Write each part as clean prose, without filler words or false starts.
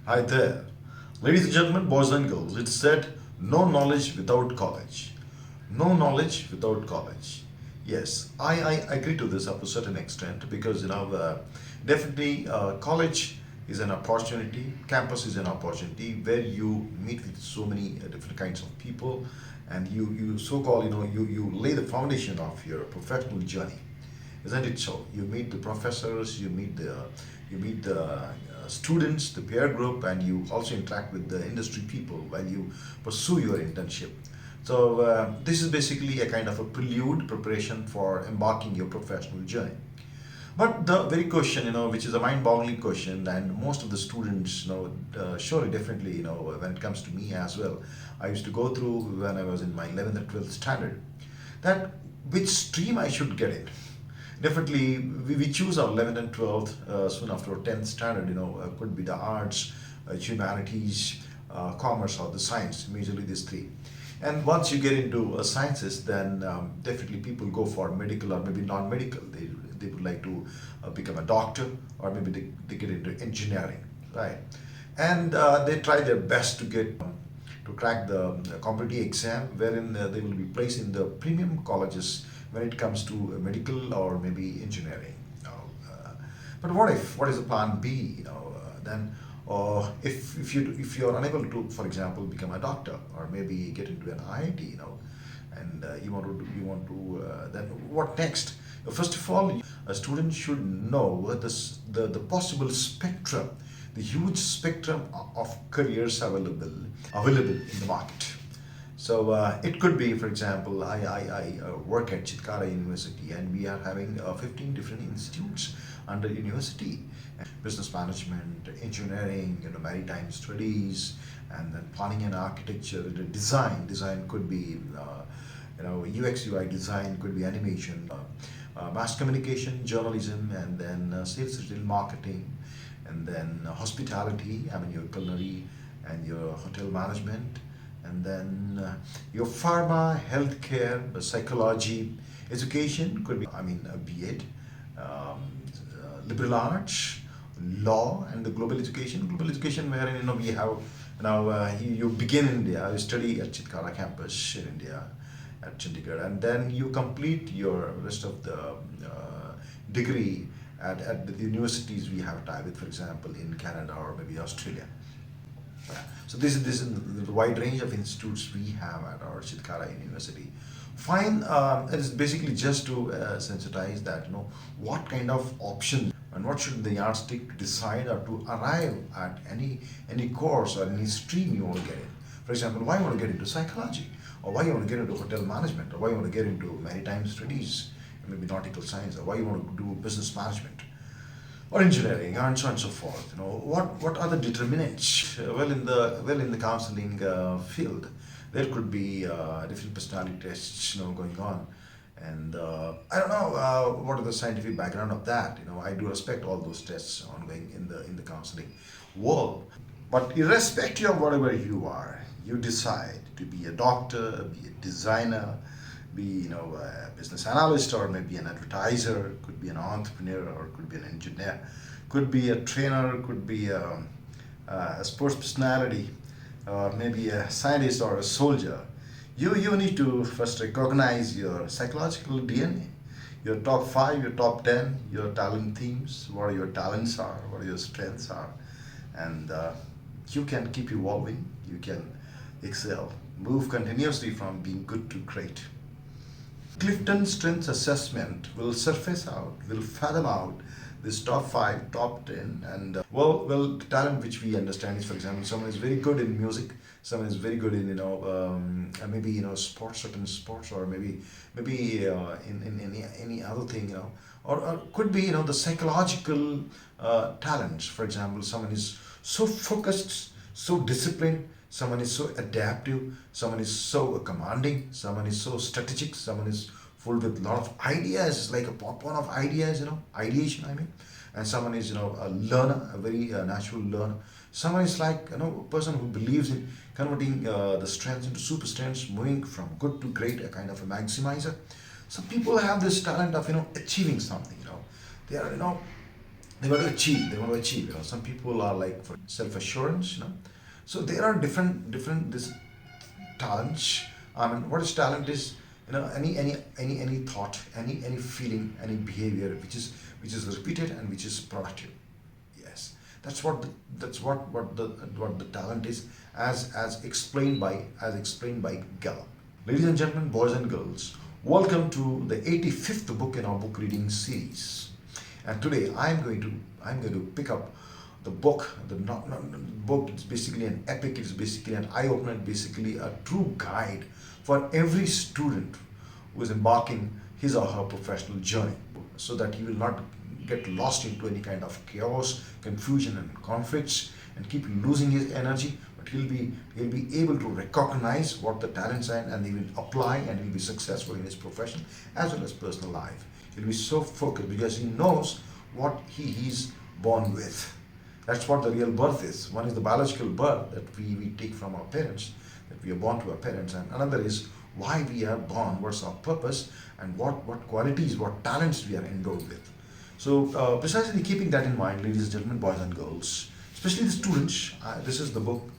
Hi there. Ladies and gentlemen, boys and girls, it's said no knowledge without college. No knowledge without college. Yes, I agree to this up to a certain extent because definitely college is an opportunity, campus is an opportunity where you meet with so many different kinds of people and you so-called, you lay the foundation of your professional journey, isn't it so? You meet the professors, you meet the students, the peer group, and you also interact with the industry people while you pursue your internship. So this is basically a kind of a prelude preparation for embarking your professional journey. But the very question, which is a mind-boggling question, and most of the students, surely definitely, when it comes to me as well, I used to go through when I was in my 11th and 12th standard, that which stream I should get in. Definitely, we choose our 11th and 12th soon after our 10th standard, could be the arts, humanities, commerce, or the science, majorly these three. And once you get into sciences, then definitely people go for medical or maybe non-medical. They would like to become a doctor or maybe they get into engineering, right? And they try their best to crack the competitive exam, wherein they will be placed in the premium colleges when it comes to medical or maybe engineering. But what is the plan B? Then if you're unable to, for example, become a doctor or maybe get into an IIT, and then what next? First of all, a student should know the possible spectrum, the huge spectrum of careers available in the market. So it could be, for example, I work at Chitkara University and we are having 15 different institutes under university. Business management, engineering, maritime studies, and then planning and architecture, the design. Design could be, UX UI design, could be animation, mass communication, journalism, and then sales, retail, marketing, and then hospitality. I mean your culinary and your hotel management, and then your pharma, healthcare, psychology, education could be, a B.Ed, liberal arts, law, and the global education. Global education, wherein we have you begin in India, you study at Chitkara campus in India, at Chandigarh, and then you complete your rest of the degree at the universities we have tied with, for example, in Canada or maybe Australia. So this is the wide range of institutes we have at our Chitkara University. Fine, it is basically just to sensitize that what kind of options and what should the yardstick to decide or to arrive at any course or any stream you want to get in. For example, why you want to get into psychology, or why you want to get into hotel management, or why you want to get into maritime studies, maybe nautical science, or why you want to do business management or engineering, and so on and so forth. What are the determinants? Well in the counseling field, there could be different personality tests, going on, and I don't know what are the scientific background of that. I do respect all those tests ongoing in the counseling world. But irrespective of whatever you are, you decide to be a doctor, be a designer, be a business analyst, or maybe an advertiser, could be an entrepreneur, or could be an engineer, could be a trainer, could be a sports personality, or maybe a scientist or a soldier. You need to first recognize your psychological DNA, your top 5, your top 10, your talent themes, what your talents are, what your strengths are, and you can keep evolving, you can excel, move continuously from being good to great. Clifton Strengths assessment will surface out, will fathom out this top 5, top 10, and the talent which we understand is, for example, someone is very good in music, someone is very good in maybe sports, certain sports, or maybe in any other thing, or could be the psychological talents. For example, someone is so focused, so disciplined, someone is so adaptive, someone is so commanding, someone is so strategic, someone is full with a lot of ideas, like a popcorn of ideas, ideation, and someone is a learner, a very natural learner. Someone is like a person who believes in converting the strengths into super strengths, moving from good to great, a kind of a maximizer. So people have this talent of achieving something. They are They want to achieve. They want to achieve. Some people are like for self-assurance. So there are different this talents. I mean, what is talent is any thought, any feeling, any behavior which is repeated and which is productive. Yes, that's what the talent is, as explained by Gallup. Ladies and gentlemen, boys and girls, welcome to the 85th book in our book reading series. And today I'm going to pick up the book. The book is basically an epic. It's basically an eye opener. Basically a true guide for every student who is embarking his or her professional journey, so that he will not get lost into any kind of chaos, confusion, and conflicts, and keep losing his energy. But he'll be able to recognize what the talents are, and he will apply, and he'll be successful in his profession as well as personal life. He'll be so focused because he knows what he is born with. That's what the real birth is. One is the biological birth that we take from our parents, that we are born to our parents, and another is why we are born, what's our purpose, and what qualities, what talents we are endowed with. So precisely keeping that in mind, ladies and gentlemen, boys and girls, especially the students, this is the book.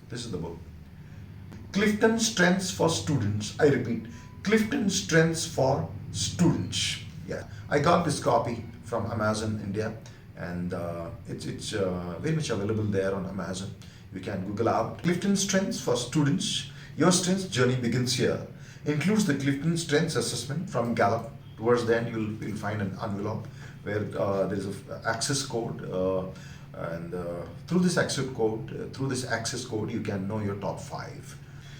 Clifton Strengths for Students. I repeat, Clifton Strengths for Students. Yeah, I got this copy from Amazon India, and it's very much available there on Amazon. You can Google out Clifton Strengths for Students. Your strengths journey begins here. Includes the Clifton Strengths assessment from Gallup. Towards the end, you'll find an envelope where there's an access code, and through this access code, you can know your top 5.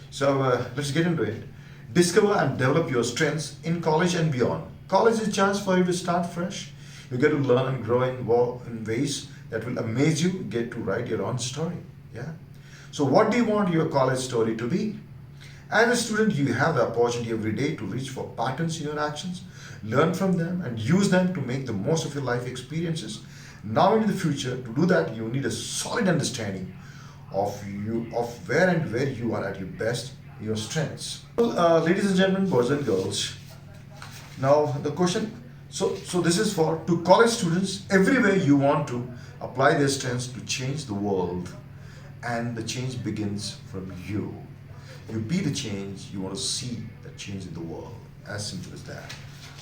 So let's get into it. Discover and develop your strengths in college and beyond. College is a chance for you to start fresh. You get to learn and grow in ways that will amaze you. You get to write your own story. Yeah. So what do you want your college story to be? As a student, you have the opportunity every day to reach for patterns in your actions, learn from them, and use them to make the most of your life experiences. Now into the future, to do that, you need a solid understanding of where you are at your best, your strengths. Well, ladies and gentlemen, boys and girls, now the question. So this is for to college students everywhere you want to apply their strengths to change the world, and the change begins from you. You be the change you want to see, that change in the world. As simple as that.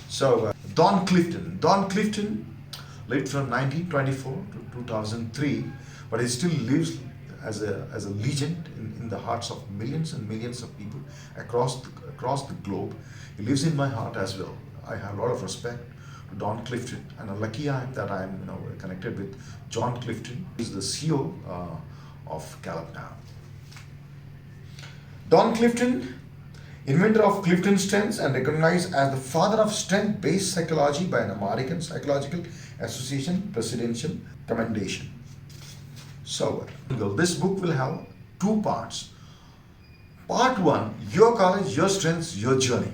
So Don Clifton lived from 1924 to 2003, but he still lives as a legend in the hearts of millions and millions of people across the globe. He lives in my heart as well. I have a lot of respect to Don Clifton, and I'm lucky that I'm connected with John Clifton. He's the CEO of Gallup now. Don Clifton, inventor of Clifton Strengths and recognized as the father of strength-based psychology by an American Psychological Association presidential commendation. So, this book will have 2 parts. Part 1, your college, your strengths, your journey.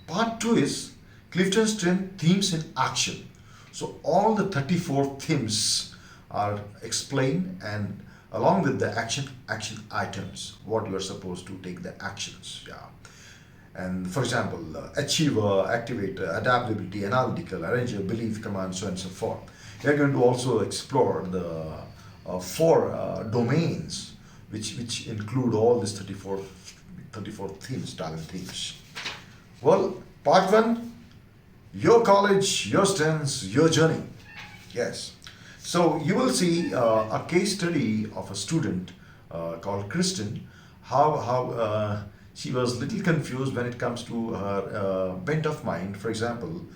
Part 2 is Clifton Strength Themes in Action. So all the 34 themes are explained, and along with the action items, what you are supposed to take the actions. Yeah. And for example, achiever, activator, adaptability, analytical, arranger, belief, command, so on and so forth. We are going to also explore the 4 domains which include all these 34 themes, talent themes. Well, part 1, your college, your strengths, your journey. Yes. So you will see a case study of a student called Kristen, how she was a little confused when it comes to her bent of mind. For example,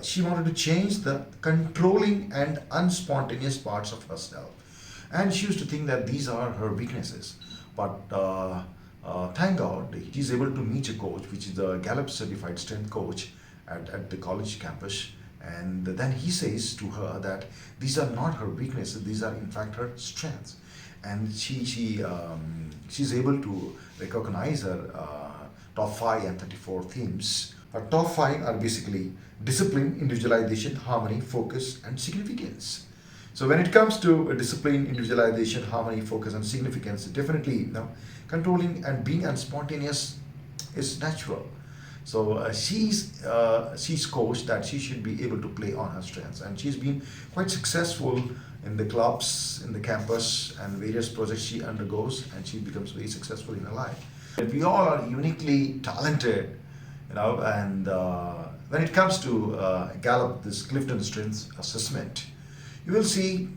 she wanted to change the controlling and unspontaneous parts of herself. And she used to think that these are her weaknesses. But thank God, she's able to meet a coach, which is the Gallup certified strength coach at the college campus. And then he says to her that these are not her weaknesses, these are in fact her strengths. And she's able to recognize her top 5 and 34 themes. Her top 5 are basically discipline, individualization, harmony, focus, and significance. So when it comes to discipline, individualization, harmony, focus, and significance, definitely controlling and being unspontaneous is natural. So she's coached that she should be able to play on her strengths, and she's been quite successful in the clubs, in the campus, and various projects she undergoes, and she becomes very successful in her life. And we all are uniquely talented, and when it comes to Gallup, this Clifton Strengths assessment, you will see,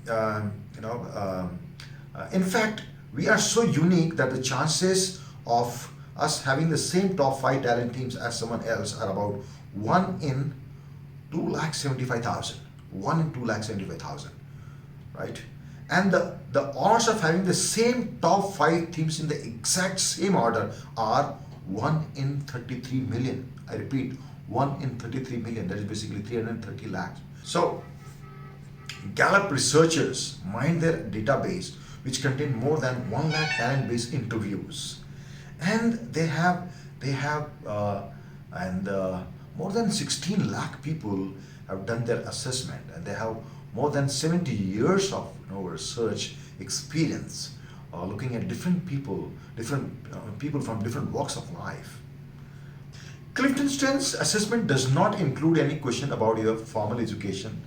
in fact, we are so unique that the chances of us having the same top 5 talent teams as someone else are about 1 in 2,75,000. 1 in 2,75,000, right? And the odds of having the same top 5 teams in the exact same order are 1 in 33 million. I repeat, 1 in 33 million. That is basically 330 lakhs. So Gallup researchers mined their database, which contained more than 1 lakh talent-based interviews, and they have more than 16 lakh people have done their assessment, and they have more than 70 years of research experience, looking at different people from different walks of life. Clifton Strengths assessment does not include any question about your formal education,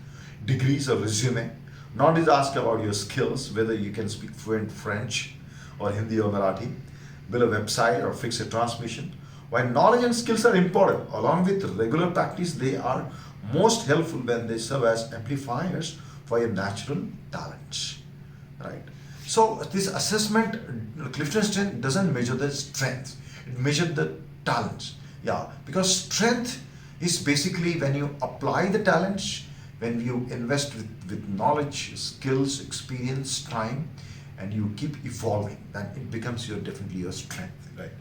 degrees or resume, nor is asked about your skills, whether you can speak fluent French or Hindi or Marathi, build a website or fix a transmission. While knowledge and skills are important, along with regular practice, they are most helpful when they serve as amplifiers for your natural talents, right? So this assessment, Clifton Strength, doesn't measure the strength, it measures the talents. Yeah, because strength is basically when you apply the talents, when you invest with knowledge, skills, experience, time, and you keep evolving, then it becomes definitely your strength, right?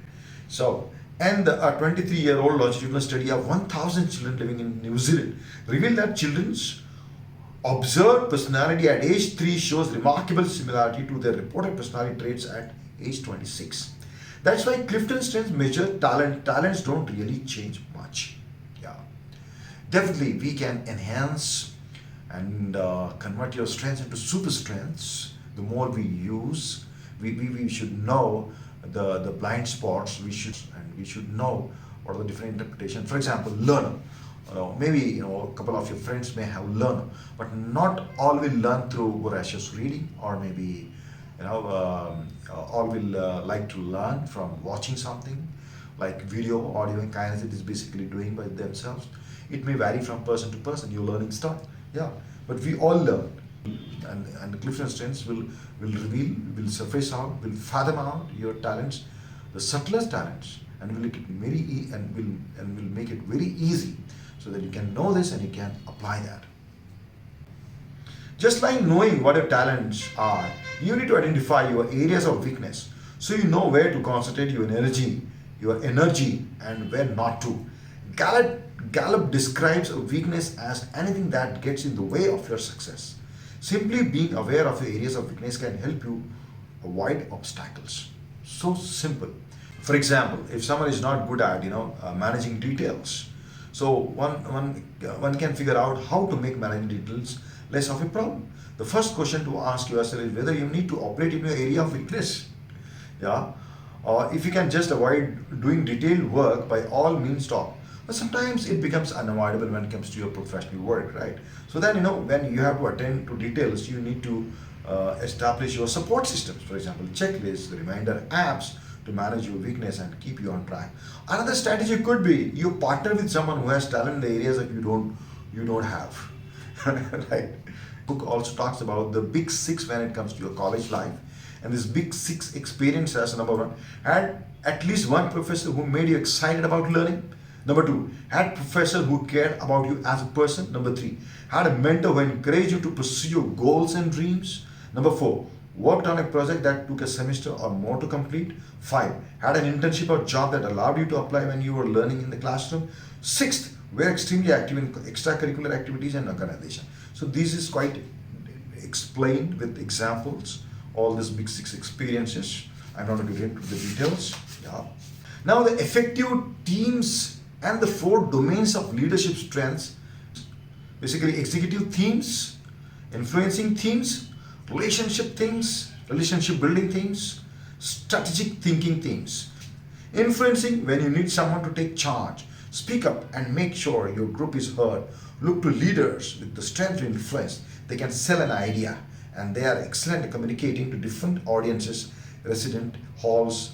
So, and a 23-year-old longitudinal study of 1,000 children living in New Zealand revealed that children's observed personality at age 3 shows remarkable similarity to their reported personality traits at age 26. That's why Clifton Strengths measure talent. Talents don't really change much. Yeah, definitely we can enhance and convert your strengths into super strengths. The more we use, we should know the blind spots. We should know what are the different interpretations. For example, learner. Maybe a couple of your friends may have learner, but not all will learn through voracious reading, or maybe all will like to learn from watching something like video, audio, and kinesthetic is basically doing by themselves. It may vary from person to person, your learning style. Yeah, but we all learn, and the Clifton Strengths will reveal, will surface out, will fathom out your talents, the subtlest talents, and will make it will make it very easy, so that you can know this and you can apply that. Just like knowing what your talents are, you need to identify your areas of weakness, so you know where to concentrate your energy, and where not to. Gallup describes a weakness as anything that gets in the way of your success. Simply being aware of your areas of weakness can help you avoid obstacles. So simple. For example, if someone is not good at managing details, so one can figure out how to make managing details less of a problem. The first question to ask yourself is whether you need to operate in your area of weakness. Yeah, or if you can just avoid doing detailed work, by all means stop. But sometimes it becomes unavoidable when it comes to your professional work, right? So then when you have to attend to details, you need to establish your support systems. For example, checklists, reminder apps to manage your weakness and keep you on track. Another strategy could be you partner with someone who has talent in the areas that you don't have. Right? Book also talks about the big 6 when it comes to your college life, and this big 6 experience as number 1, had at least one professor who made you excited about learning. Number 2, had professor who cared about you as a person. Number 3, had a mentor who encouraged you to pursue your goals and dreams. Number 4, worked on a project that took a semester or more to complete. 5, had an internship or job that allowed you to apply when you were learning in the classroom. 6th, were extremely active in extracurricular activities and organization. So this is quite explained with examples, all these big 6 experiences. I'm not going to get into the details. Yeah. Now the effective teams and the 4 domains of leadership strengths, basically executive themes, influencing themes, relationship themes, relationship building themes, strategic thinking themes. Influencing, when you need someone to take charge, Speak up and make sure your group is heard. Look to leaders with the strength to influence. They can sell an idea and they are excellent at communicating to different audiences, resident halls,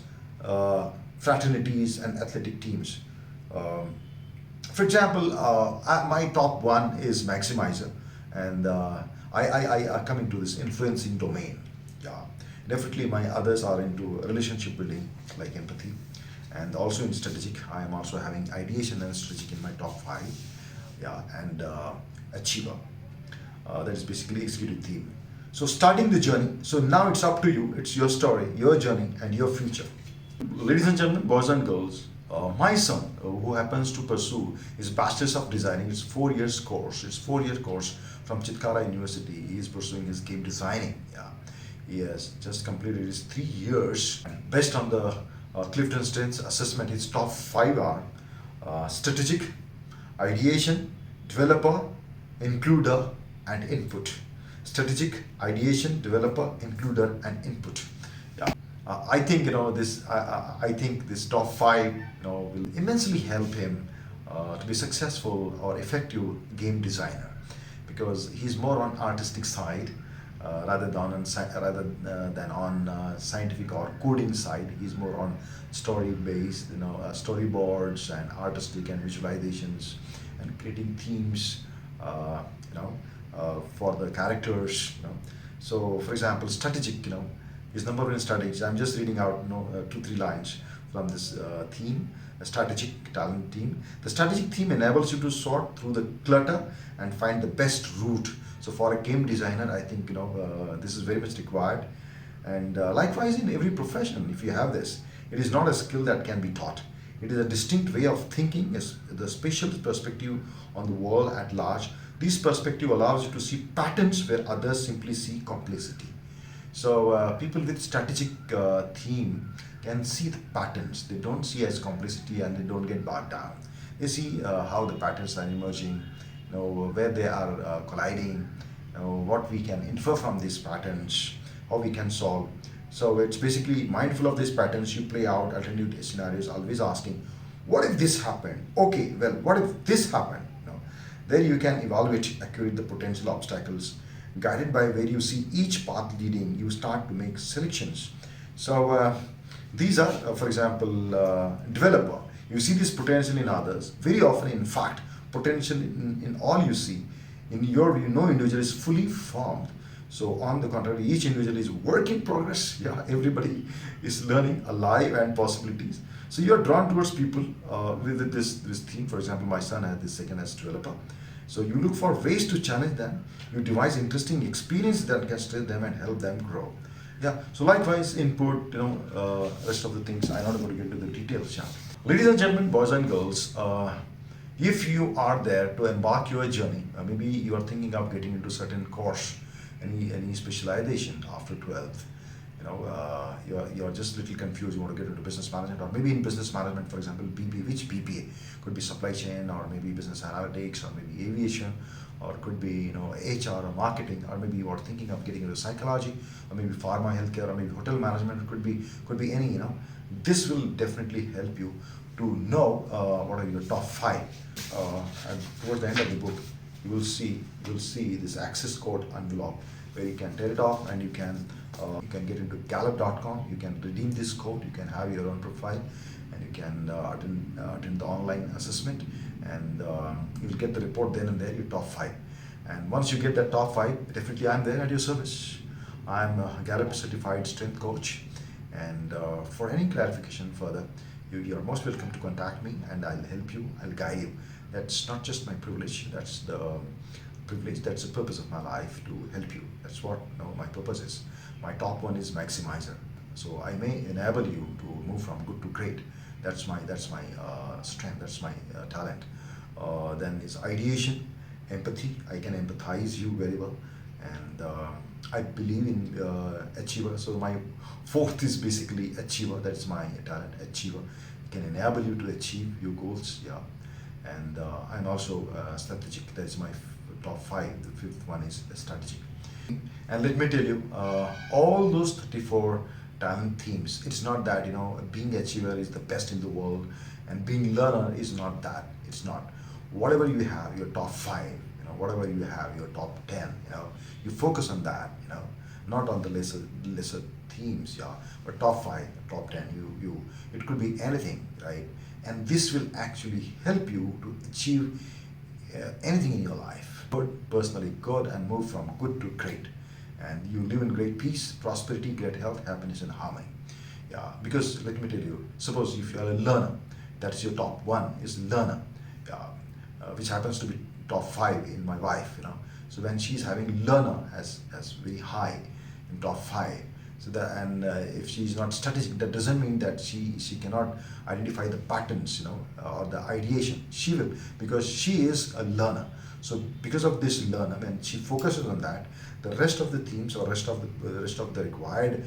fraternities, and athletic teams. Um, for example, my top one is maximizer, and I come into this influencing domain. Yeah, definitely my others are into relationship building, like empathy, and also in strategic. I am also having ideation and strategic in my top five. Yeah, and achiever. That is basically executive theme. So starting the journey. So now it's up to you. It's your story, your journey, and your future. Ladies and gentlemen, boys and girls, my son, who happens to pursue his Bachelor's of Designing, it's 4 years course. It's 4 year course from Chitkara University. He is pursuing his game designing. Yeah, he has just completed his 3 years. Based on the Clifton Strengths assessment, his top five are strategic, ideation, developer, includer, and input. Strategic, ideation, developer, includer, and input. Yeah. I think this. I think this top five will immensely help him to be successful or effective game designer, because he's more on artistic side rather than on scientific or coding side. He's more on story based, storyboards and artistic and visualizations and creating themes, for the characters. So, for example, strategic. His number one strategy. I'm just reading out 2-3 lines from this theme, a strategic talent theme. The strategic theme enables you to sort through the clutter and find the best route. So for a game designer, I think this is very much required. And likewise in every profession, if you have this, it is not a skill that can be taught. It is a distinct way of thinking, the spatial perspective on the world at large. This perspective allows you to see patterns where others simply see complexity. So people with strategic theme can see the patterns. They don't see as complexity and they don't get bogged down. They see how the patterns are emerging, where they are colliding, what we can infer from these patterns, how we can solve. So it's basically mindful of these patterns. You play out alternative scenarios, always asking, what if this happened? Okay, well, what if this happened? There you can evaluate, accurate the potential obstacles. Guided by where you see each path leading, you start to make selections. So these are, for example, developer. You see this potential in others. Very often, in fact, potential in all you see. In your view, no individual is fully formed. So on the contrary, each individual is work in progress. Yeah, everybody is learning, alive, and possibilities. So you're drawn towards people with this theme. For example, my son has this second as developer. So you look for ways to challenge them. You devise interesting experiences that can stretch them and help them grow. Yeah. So likewise, input. Rest of the things I'm not going to get into the details. Yeah. Ladies and gentlemen, boys and girls, if you are there to embark your journey, maybe you are thinking of getting into certain course, any specialization after 12th. You're just a little confused. You want to get into business management, or maybe in business management, for example, BPA. Which BPA? Could be supply chain, or maybe business analytics, or maybe aviation, or could be HR or marketing, or maybe you are thinking of getting into psychology, or maybe pharma, healthcare, or maybe hotel management. It could be any. This will definitely help you to know what are your top five. And towards the end of the book, you'll see this access code envelope where you can tear it off and you can get into Gallup.com. You can redeem this code. You can have your own profile, and you can attend the online assessment, and you'll get the report then and there. Your top five, and once you get that top five, definitely I'm there at your service. I'm a Gallup certified strength coach, and for any clarification further, you're most welcome to contact me, and I'll help you. I'll guide you. That's not just my privilege. That's the privilege. That's the purpose of my life, to help you. That's what my purpose is. My top one is maximizer. So I may enable you to move from good to great. That's my strength. That's my talent. Then is ideation, empathy. I can empathize you very well, and I believe in achiever. So my fourth is basically achiever. That's my talent, achiever. It can enable you to achieve your goals. Yeah, and I'm also strategic. That's my top five. The fifth one is strategic. And let me tell you, all those 34 talent themes, it's not that being achiever is the best in the world, And being learner is not that. It's not. Whatever you have, your top five, whatever you have, your top 10, you focus on that, not on the lesser themes, yeah, but top five, top 10, it could be anything, right? And this will actually help you to achieve anything in your life. Good, personally good, and move from good to great. And you live in great peace, prosperity, great health, happiness, and harmony. Yeah, because let me tell you, suppose if you are a learner, that's your top one is learner, yeah, which happens to be top five in my wife, So when she's having learner as very high in top five, so that, and if she's not strategic, that doesn't mean that she cannot identify the patterns, or the ideation. She will, because she is a learner. So because of this learner, when she focuses on that, the rest of the themes or rest of the required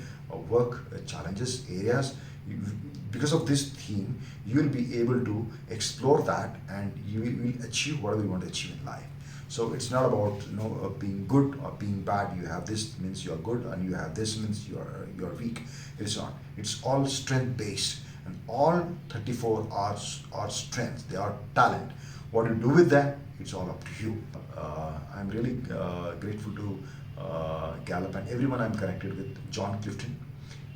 work challenges areas, because of this theme, you will be able to explore that, and you will achieve whatever you want to achieve in life. So it's not about being good or being bad. You have this means you are good, and you have this means you are weak. It's not. It's all strength based, and all 34 are strengths. They are talent. What you do with that, it's all up to you. I'm really grateful to Gallup and everyone I'm connected with, John Clifton,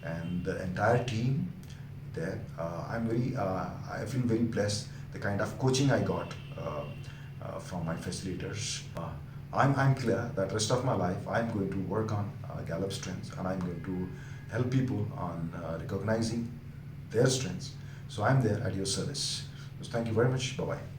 and the entire team there. I feel very blessed. The kind of coaching I got from my facilitators. I'm clear that rest of my life I'm going to work on Gallup strengths, and I'm going to help people on recognizing their strengths. So I'm there at your service. So thank you very much. Bye bye.